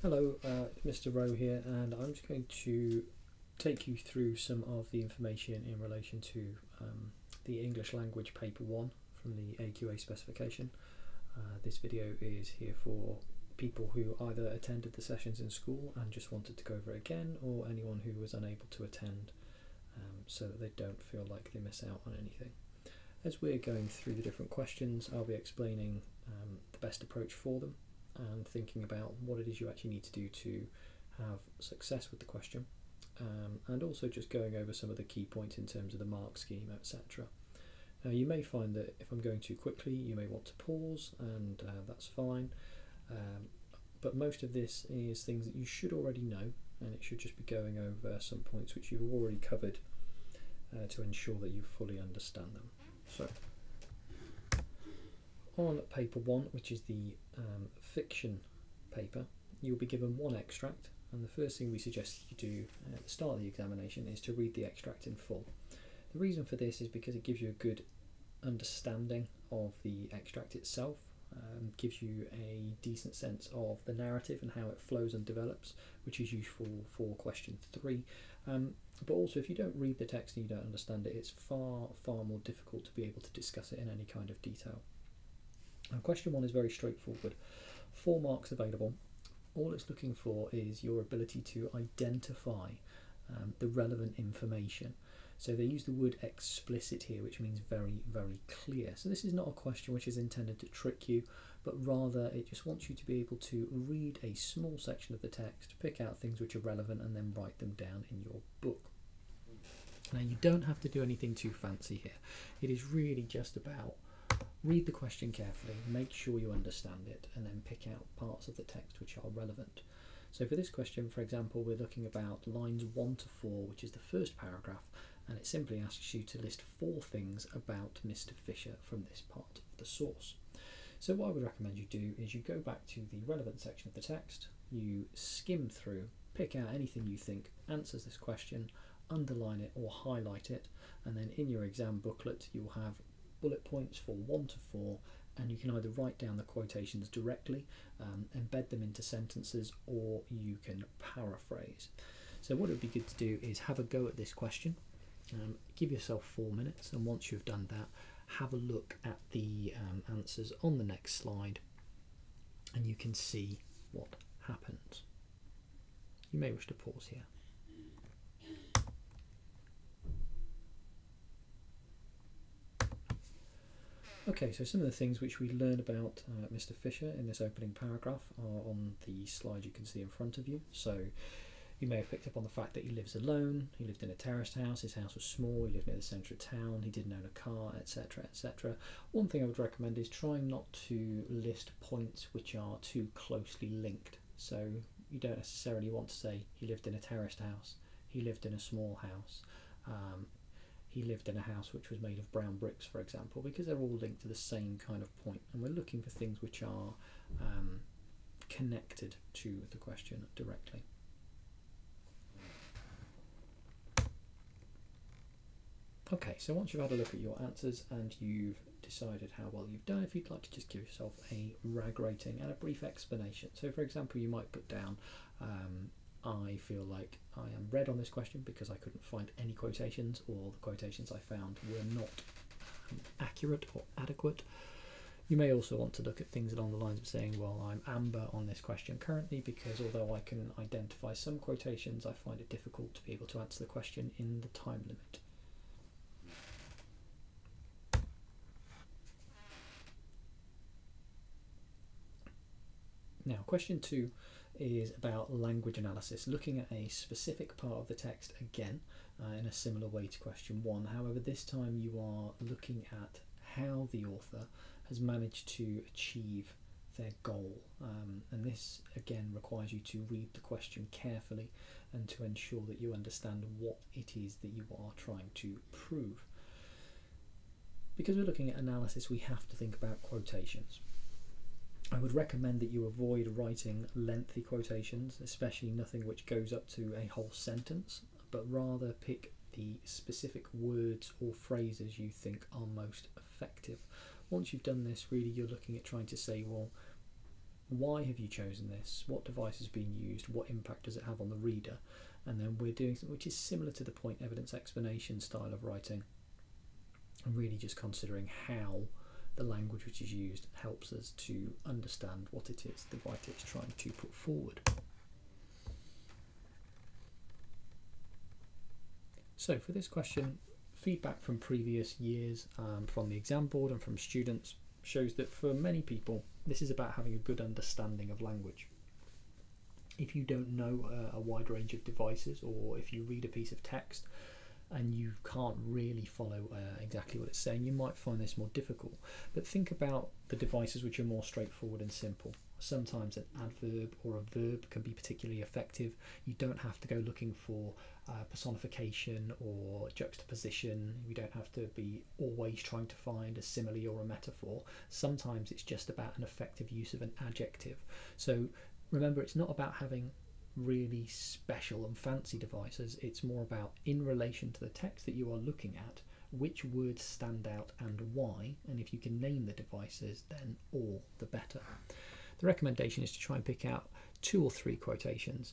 Hello, Mr. Rowe here, and I'm just going to take you through some of the information in relation to the English Language Paper 1 from the AQA specification. This video is here for people who either attended the sessions in school and just wanted to go over it again, or anyone who was unable to attend so that they don't feel like they miss out on anything. As we're going through the different questions, I'll be explaining the best approach for them and thinking about what it is you actually need to do to have success with the question, and also just going over some of the key points in terms of the mark scheme, etc. Now, you may find that if I'm going too quickly, you may want to pause, and that's fine, but most of this is things that you should already know, and it should just be going over some points which you've already covered to ensure that you fully understand them. So, on paper 1, which is the fiction paper, you'll be given one extract, and the first thing we suggest you do at the start of the examination is to read the extract in full. The reason for this is because it gives you a good understanding of the extract itself, gives you a decent sense of the narrative and how it flows and develops, which is useful for question 3. But also, if you don't read the text and you don't understand it, it's far more difficult to be able to discuss it in any kind of detail. Now, question 1 is very straightforward. 4 marks available. All it's looking for is your ability to identify the relevant information. So they use the word explicit here, which means very clear. So this is not a question which is intended to trick you, but rather it just wants you to be able to read a small section of the text, pick out things which are relevant, and then write them down in your book. Now, you don't have to do anything too fancy here. It is really just about read the question carefully, make sure you understand it, and then pick out parts of the text which are relevant. So for this question, for example, we're looking about lines 1 to 4, which is the first paragraph, and it simply asks you to list 4 things about Mr. Fisher from this part of the source. So what I would recommend you do is you go back to the relevant section of the text, you skim through, pick out anything you think answers this question, underline it or highlight it, and then in your exam booklet you'll have bullet points for 1 to 4, and you can either write down the quotations directly, embed them into sentences, or you can paraphrase. So what it would be good to do is have a go at this question, give yourself 4 minutes, and once you've done that, have a look at the answers on the next slide, and you can see what happens. You may wish to pause here. Okay, so some of the things which we learn about Mr. Fisher in this opening paragraph are on the slide you can see in front of you. So you may have picked up on the fact that he lives alone, he lived in a terraced house, his house was small, he lived near the centre of town, he didn't own a car, etc, etc. One thing I would recommend is trying not to list points which are too closely linked. So you don't necessarily want to say he lived in a terraced house, he lived in a small house, he lived in a house which was made of brown bricks, for example, because they're all linked to the same kind of point, and we're looking for things which are connected to the question directly. Okay, so once you've had a look at your answers and you've decided how well you've done, if you'd like to just give yourself a RAG rating and a brief explanation. So for example, you might put down I feel like I am red on this question because I couldn't find any quotations, or the quotations I found were not accurate or adequate. You may also want to look at things along the lines of saying, well, I'm amber on this question currently because although I can identify some quotations, I find it difficult to be able to answer the question in the time limit. Now, question 2 is about language analysis, looking at a specific part of the text again in a similar way to question 1. However, this time you are looking at how the author has managed to achieve their goal, and this again requires you to read the question carefully and to ensure that you understand what it is that you are trying to prove. Because we're looking at analysis, we have to think about quotations. I would recommend that you avoid writing lengthy quotations, especially nothing which goes up to a whole sentence, but rather pick the specific words or phrases you think are most effective. Once you've done this, really you're looking at trying to say, well, Why have you chosen this? What device has been used? What impact does it have on the reader? And then we're doing something which is similar to the point evidence explanation style of writing, and really just considering how the language which is used helps us to understand what it is the writer is trying to put forward. So for this question, feedback from previous years, from the exam board and from students, shows that for many people this is about having a good understanding of language. If you don't know a wide range of devices, or if you read a piece of text and you can't really follow exactly what it's saying, you might find this more difficult. But think about the devices which are more straightforward and simple. Sometimes an adverb or a verb can be particularly effective. You don't have to go looking for personification or juxtaposition. You don't have to be always trying to find a simile or a metaphor. Sometimes it's just about an effective use of an adjective. So remember, it's not about having really special and fancy devices. It's more about, in relation to the text that you are looking at, which words stand out and why, and if you can name the devices, then all the better. The recommendation is to try and pick out 2 or 3 quotations,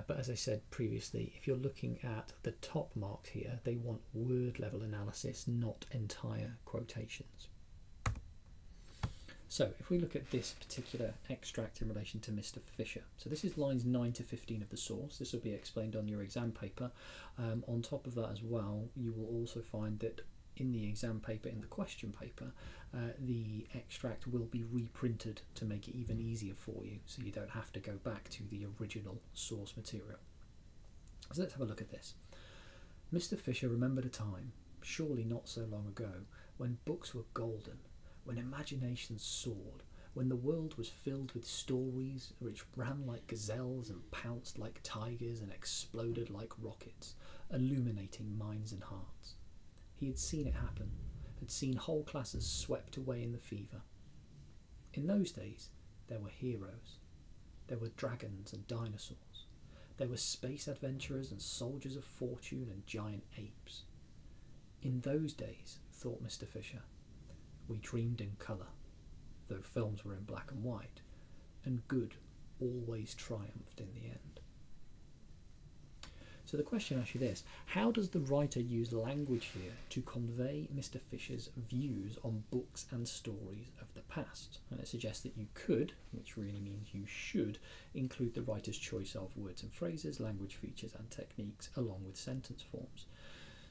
but as I said previously, if you're looking at the top marked here, they want word level analysis, not entire quotations. So if we look at this particular extract in relation to Mr. Fisher, so this is lines 9 to 15 of the source. This will be explained on your exam paper. On top of that as well, you will also find that in the exam paper, in the question paper, the extract will be reprinted to make it even easier for you, so you don't have to go back to the original source material. So let's have a look at this. Mr. Fisher remembered a time, surely not so long ago, when books were golden, when imagination soared, when the world was filled with stories which ran like gazelles and pounced like tigers and exploded like rockets, illuminating minds and hearts. He had seen it happen, had seen whole classes swept away in the fever. In those days, there were heroes. There were dragons and dinosaurs. There were space adventurers and soldiers of fortune and giant apes. In those days, thought Mr. Fisher, we dreamed in colour, though films were in black and white, and good always triumphed in the end. So the question asks you this: how does the writer use language here to convey Mr. Fisher's views on books and stories of the past? And it suggests that you could, which really means you should, include the writer's choice of words and phrases, language features and techniques, along with sentence forms.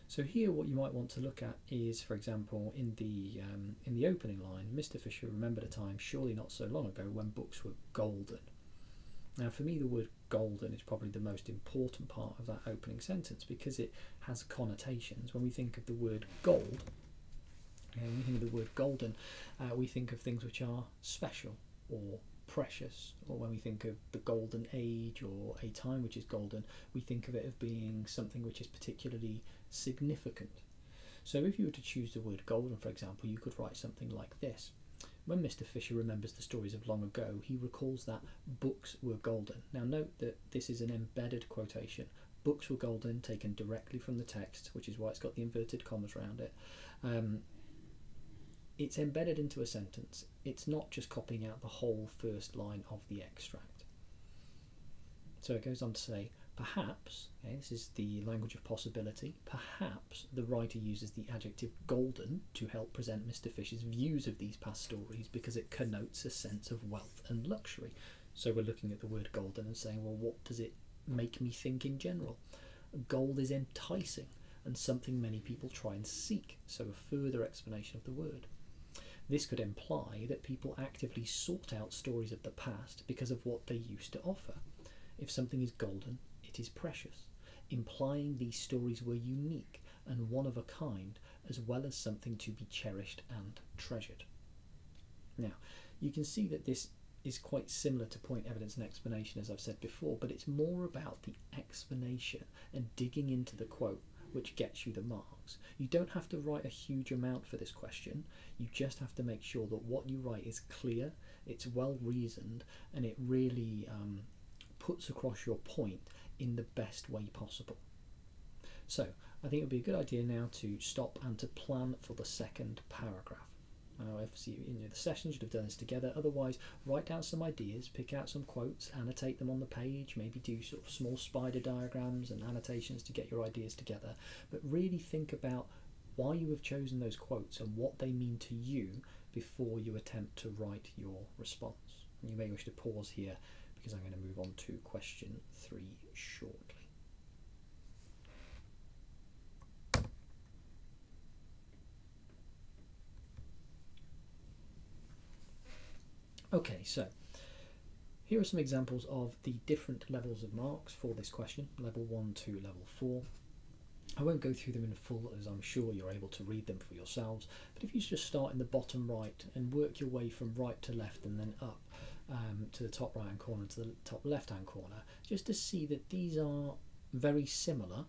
So here what you might want to look at is, for example, in the opening line, Mr. Fisher remembered a time surely not so long ago when books were golden. Now for me the word golden is probably the most important part of that opening sentence, because it has connotations. When we think of the word gold, when we think of the word golden, we think of things which are special or precious, or when we think of the golden age or a time which is golden, we think of it as being something which is particularly significant. So if you were to choose the word golden, for example, you could write something like this: when Mr. Fisher remembers the stories of long ago, he recalls that books were golden. Now note that this is an embedded quotation. Books were golden, taken directly from the text, which is why it's got the inverted commas around it. It's embedded into a sentence. It's not just copying out the whole first line of the extract. So it goes on to say, perhaps, okay, this is the language of possibility, perhaps the writer uses the adjective golden to help present Mr. Fisher's views of these past stories, because it connotes a sense of wealth and luxury. So we're looking at the word golden and saying, well, what does it make me think in general? Gold is enticing and something many people try and seek, so a further explanation of the word. This could imply that people actively sought out stories of the past because of what they used to offer. If something is golden, it is precious, implying these stories were unique and one of a kind, as well as something to be cherished and treasured. Now, you can see that this is quite similar to point, evidence and explanation, as I've said before, but it's more about the explanation and digging into the quote which gets you the marks. You don't have to write a huge amount for this question. You just have to make sure that what you write is clear, it's well reasoned, and it really puts across your point in the best way possible. So I think it would be a good idea now to stop and to plan for the second paragraph. Obviously, the session should have done this together. Otherwise, write down some ideas, pick out some quotes, annotate them on the page, maybe do sort of small spider diagrams and annotations to get your ideas together. But really think about why you have chosen those quotes and what they mean to you before you attempt to write your response. And you may wish to pause here because I'm going to move on to question 3 shortly. Okay, so here are some examples of the different levels of marks for this question, level 1 to level 4. I won't go through them in full, as I'm sure you're able to read them for yourselves, but if you just start in the bottom right and work your way from right to left and then up to the top right hand corner to the top left hand corner, just to see that these are very similar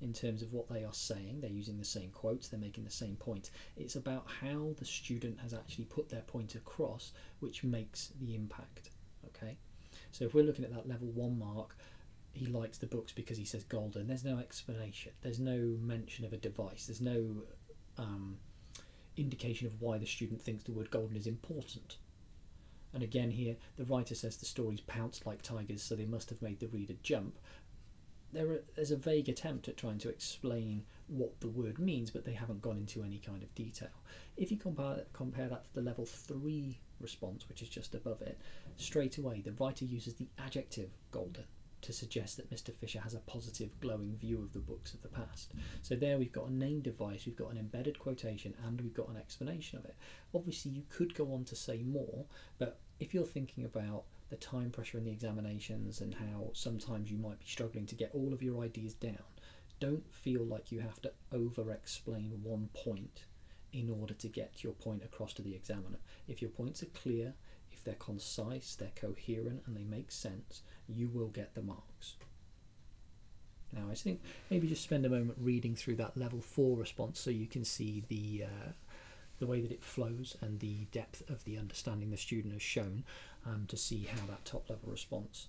in terms of what they are saying. They're using the same quotes, they're making the same point. It's about how the student has actually put their point across which makes the impact. Okay, so if we're looking at that level 1 mark, he likes the books because he says golden. There's no explanation, there's no mention of a device, there's no indication of why the student thinks the word golden is important. And again here, the writer says the stories pounce like tigers, so they must have made the reader jump. There's a vague attempt at trying to explain what the word means, but they haven't gone into any kind of detail. If you compare that to the level 3 response, which is just above it, straight away the writer uses the adjective golden to suggest that Mr. Fisher has a positive, glowing view of the books of the past. So there we've got a named device, we've got an embedded quotation, and we've got an explanation of it. Obviously you could go on to say more, but if you're thinking about the time pressure in the examinations and how sometimes you might be struggling to get all of your ideas down, don't feel like you have to over-explain one point in order to get your point across to the examiner. If your points are clear, if they're concise, they're coherent and they make sense, you will get the marks. Now I think maybe just spend a moment reading through that level 4 response so you can see the way that it flows and the depth of the understanding the student has shown, to see how that top level response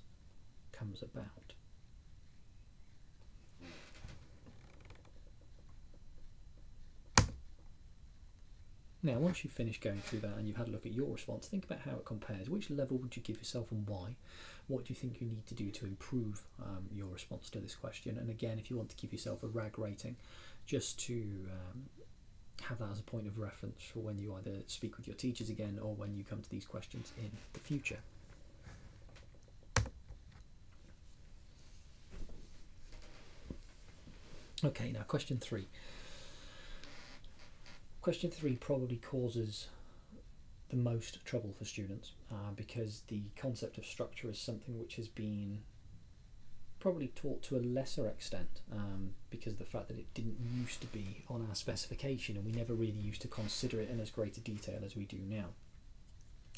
comes about. Now once you've finished going through that and you've had a look at your response, think about how it compares. Which level would you give yourself and why? What do you think you need to do to improve your response to this question? And again, if you want to give yourself a RAG rating, just to have that as a point of reference for when you either speak with your teachers again or when you come to these questions in the future. Okay, now question 3. Question 3 probably causes the most trouble for students because the concept of structure is something which has been probably taught to a lesser extent because of the fact that it didn't used to be on our specification and we never really used to consider it in as greater detail as we do now.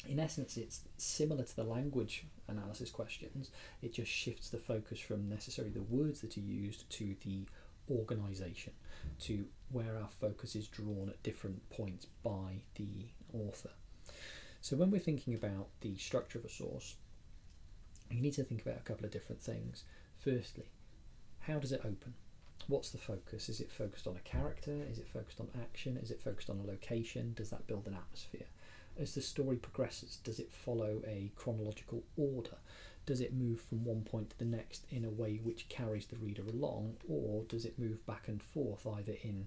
In essence, it's similar to the language analysis questions. It just shifts the focus from necessarily the words that are used to the organisation, to where our focus is drawn at different points by the author. So when we're thinking about the structure of a source, you need to think about a couple of different things. Firstly, how does it open? What's the focus? Is it focused on a character? Is it focused on action? Is it focused on a location? Does that build an atmosphere? As the story progresses, does it follow a chronological order? Does it move from one point to the next in a way which carries the reader along, or does it move back and forth either in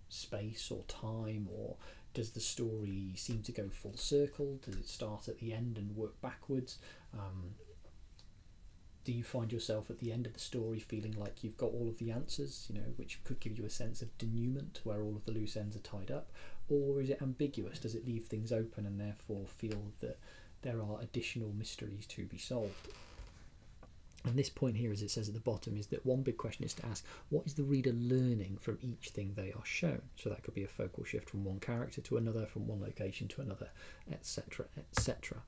space or time, or does the story seem to go full circle? Does it start at the end and work backwards? Do you find yourself at the end of the story feeling like you've got all of the answers, which could give you a sense of denouement where all of the loose ends are tied up? Or is it ambiguous? Does it leave things open and therefore feel that there are additional mysteries to be solved? And this point here, as it says at the bottom, is that one big question is to ask, what is the reader learning from each thing they are shown? So that could be a focal shift from one character to another, from one location to another, etc., etc.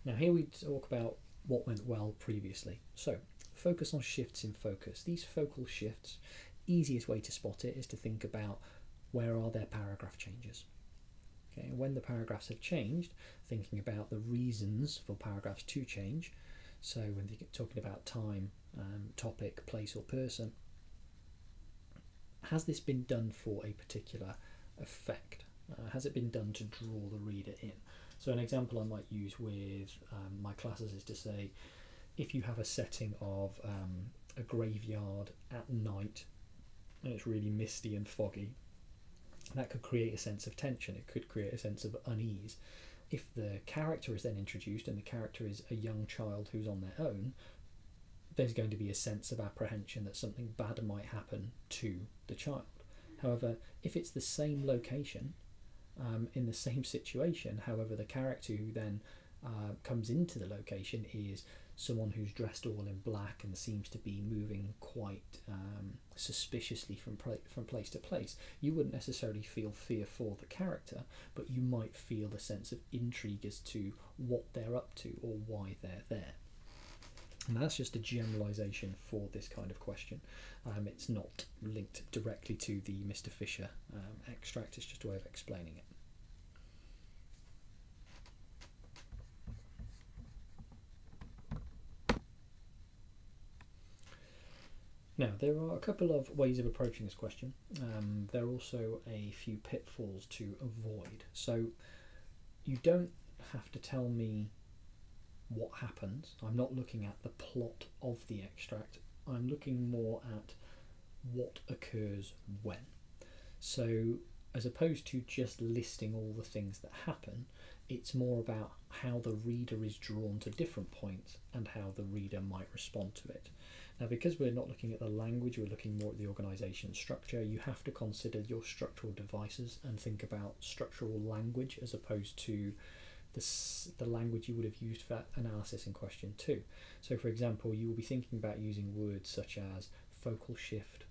Now here we talk about what went well previously. So focus on shifts in focus. These focal shifts, easiest way to spot it is to think about where are their paragraph changes. Okay, and when the paragraphs have changed, thinking about the reasons for paragraphs to change. So when you're talking about time, topic, place or person, has this been done for a particular effect? Has it been done to draw the reader in? So an example I might use with my classes is to say, if you have a setting of a graveyard at night and it's really misty and foggy, that could create a sense of tension. It could create a sense of unease. If the character is then introduced and the character is a young child who's on their own, there's going to be a sense of apprehension that something bad might happen to the child. However, if it's the same location, in the same situation, however, the character who then comes into the location is someone who's dressed all in black and seems to be moving quite suspiciously from place to place, you wouldn't necessarily feel fear for the character, but you might feel a sense of intrigue as to what they're up to or why they're there. And that's just a generalisation for this kind of question. It's not linked directly to the Mr. Fisher extract, it's just a way of explaining it. Now, there are a couple of ways of approaching this question. There are also a few pitfalls to avoid. So you don't have to tell me what happens. I'm not looking at the plot of the extract. I'm looking more at what occurs when. So as opposed to just listing all the things that happen, it's more about how the reader is drawn to different points and how the reader might respond to it. Now, because we're not looking at the language, we're looking more at the organisation structure, you have to consider your structural devices and think about structural language as opposed to the language you would have used for analysis in question 2. So, for example, you will be thinking about using words such as focal shift,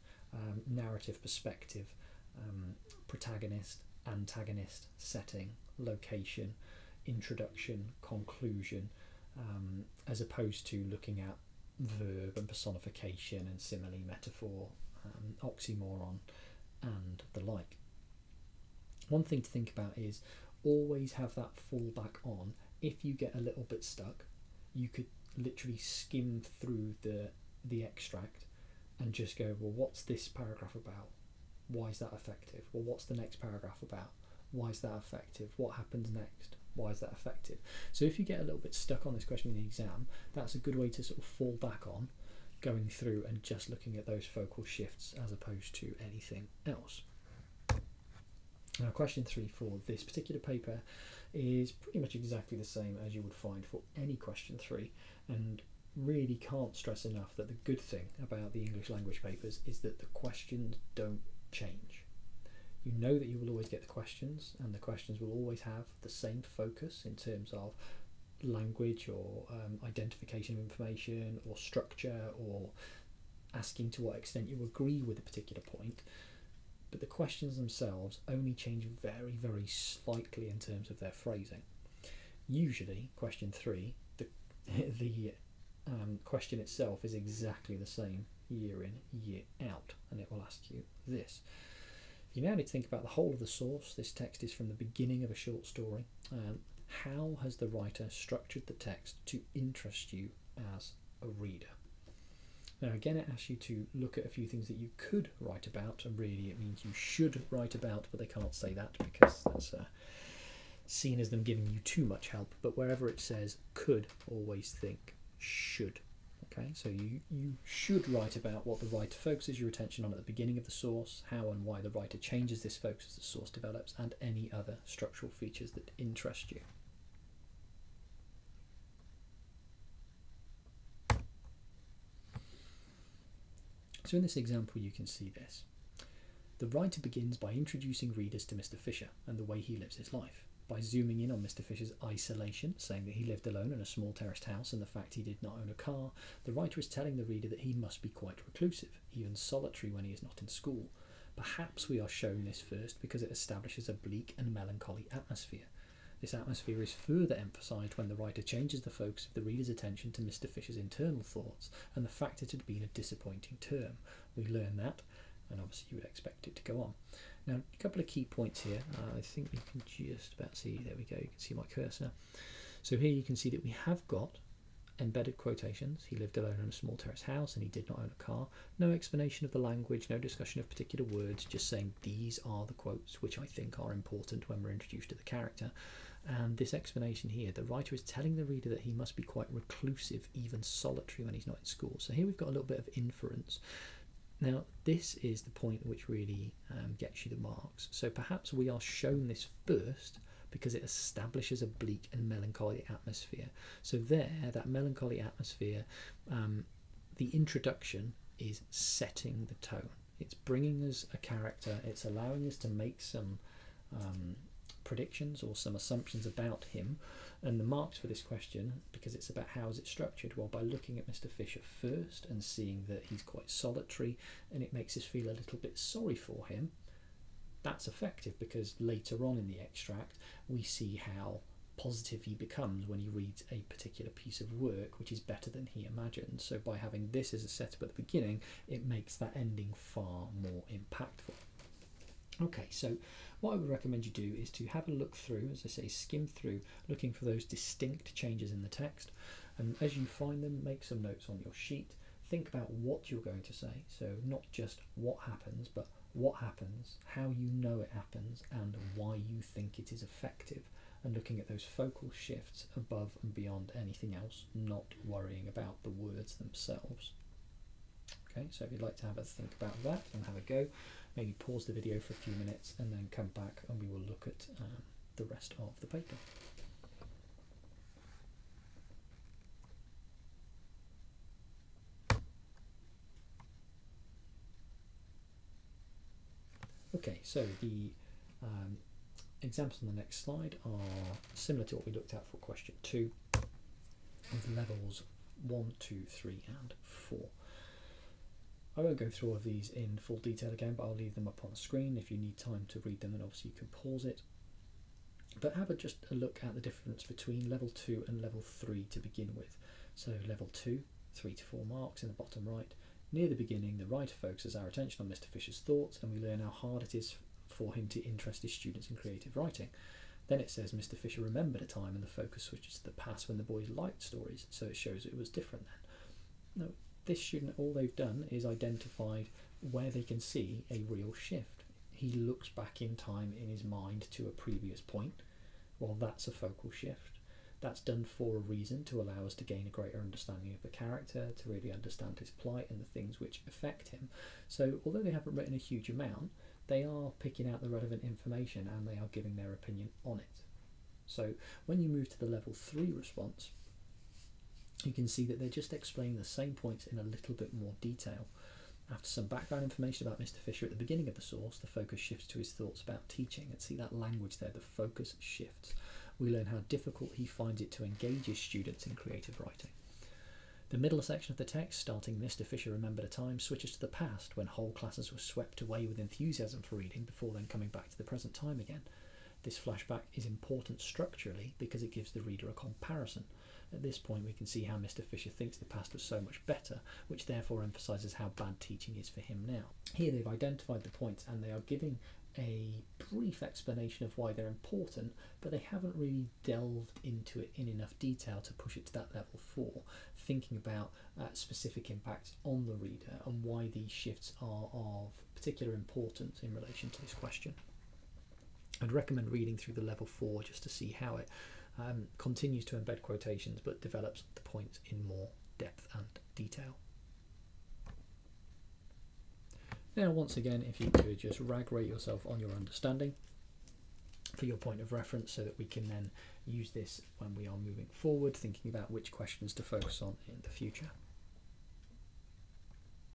narrative perspective, protagonist, antagonist, setting, location, introduction, conclusion, as opposed to looking at verb and personification and simile, metaphor, oxymoron, and the like. One thing to think about is always have that fallback on. If you get a little bit stuck, you could literally skim through the extract and just go, well, what's this paragraph about? Why is that effective? Well, what's the next paragraph about? Why is that effective? What happens next? Why is that effective? So if you get a little bit stuck on this question in the exam, that's a good way to sort of fall back on, going through and just looking at those focal shifts as opposed to anything else. Now, question 3 for this particular paper is pretty much exactly the same as you would find for any question 3, and really can't stress enough that the good thing about the English language papers is that the questions don't change. You know that you will always get the questions, and the questions will always have the same focus in terms of language or identification of information or structure or asking to what extent you agree with a particular point. But the questions themselves only change very, very slightly in terms of their phrasing. Usually, question 3, the question itself is exactly the same year in, year out, and it will ask you this. You now need to think about the whole of the source. This text is from the beginning of a short story. How has the writer structured the text to interest you as a reader? Now, again, it asks you to look at a few things that you could write about, and really it means you should write about, but they can't say that because that's seen as them giving you too much help. But wherever it says could, always think should. Okay, so you should write about what the writer focuses your attention on at the beginning of the source, how and why the writer changes this focus as the source develops, and any other structural features that interest you. So in this example you can see this. The writer begins by introducing readers to Mr. Fisher and the way he lives his life. By zooming in on Mr. Fisher's isolation, saying that he lived alone in a small terraced house and the fact he did not own a car, the writer is telling the reader that he must be quite reclusive, even solitary when he is not in school. Perhaps we are shown this first because it establishes a bleak and melancholy atmosphere. This atmosphere is further emphasised when the writer changes the focus of the reader's attention to Mr. Fisher's internal thoughts and the fact it had been a disappointing term. We learn that, and obviously you would expect it to go on. Now, a couple of key points here. I think you can just about see, there we go, you can see my cursor. So here you can see that we have got embedded quotations. He lived alone in a small terrace house and he did not own a car. No explanation of the language, no discussion of particular words, just saying these are the quotes which I think are important when we're introduced to the character. And this explanation here, the writer is telling the reader that he must be quite reclusive, even solitary when he's not in school. So here we've got a little bit of inference. Now, this is the point which really gets you the marks. So perhaps we are shown this first because it establishes a bleak and melancholy atmosphere. So there, that melancholy atmosphere, the introduction is setting the tone. It's bringing us a character, it's allowing us to make some predictions or some assumptions about him. And the marks for this question, because it's about how is it structured, well, by looking at Mr. Fisher first and seeing that he's quite solitary and it makes us feel a little bit sorry for him, that's effective, because later on in the extract we see how positive he becomes when he reads a particular piece of work which is better than he imagined. So by having this as a setup at the beginning, it makes that ending far more impactful. Okay, so what I would recommend you do is to have a look through, as I say, skim through, looking for those distinct changes in the text. And as you find them, make some notes on your sheet. Think about what you're going to say. So not just what happens, but what happens, how you know it happens, and why you think it is effective. And looking at those focal shifts above and beyond anything else, not worrying about the words themselves. Okay, so if you'd like to have a think about that and have a go, maybe pause the video for a few minutes and then come back and we will look at the rest of the paper. Okay, so the examples on the next slide are similar to what we looked at for question 2, with levels 1, 2, 3 and 4. I won't go through all of these in full detail again, but I'll leave them up on the screen. If you need time to read them, then obviously you can pause it. But have just a look at the difference between level 2 and level 3 to begin with. So level 2, 3 to 4 marks in the bottom right. Near the beginning, the writer focuses our attention on Mr. Fisher's thoughts and we learn how hard it is for him to interest his students in creative writing. Then it says Mr. Fisher remembered a time and the focus switches to the past when the boys liked stories, so it shows it was different then. Now, this student, all they've done is identified where they can see a real shift. He looks back in time in his mind to a previous point. Well, that's a focal shift. That's done for a reason, to allow us to gain a greater understanding of the character, to really understand his plight and the things which affect him. So although they haven't written a huge amount, they are picking out the relevant information and they are giving their opinion on it. So when you move to the level 3 response, you can see that they're just explaining the same points in a little bit more detail. After some background information about Mr. Fisher at the beginning of the source, the focus shifts to his thoughts about teaching. And see that language there, the focus shifts. We learn how difficult he finds it to engage his students in creative writing. The middle section of the text, starting Mr. Fisher remembered a time, switches to the past when whole classes were swept away with enthusiasm for reading before then coming back to the present time again. This flashback is important structurally because it gives the reader a comparison. At this point we can see how Mr. Fisher thinks the past was so much better, which therefore emphasises how bad teaching is for him now. Here they've identified the points and they are giving a brief explanation of why they're important, but they haven't really delved into it in enough detail to push it to that level 4, thinking about specific impacts on the reader and why these shifts are of particular importance in relation to this question. I'd recommend reading through the level 4 just to see how it continues to embed quotations but develops the points in more depth and detail. Now once again, if you could just rate yourself on your understanding for your point of reference so that we can then use this when we are moving forward, thinking about which questions to focus on in the future.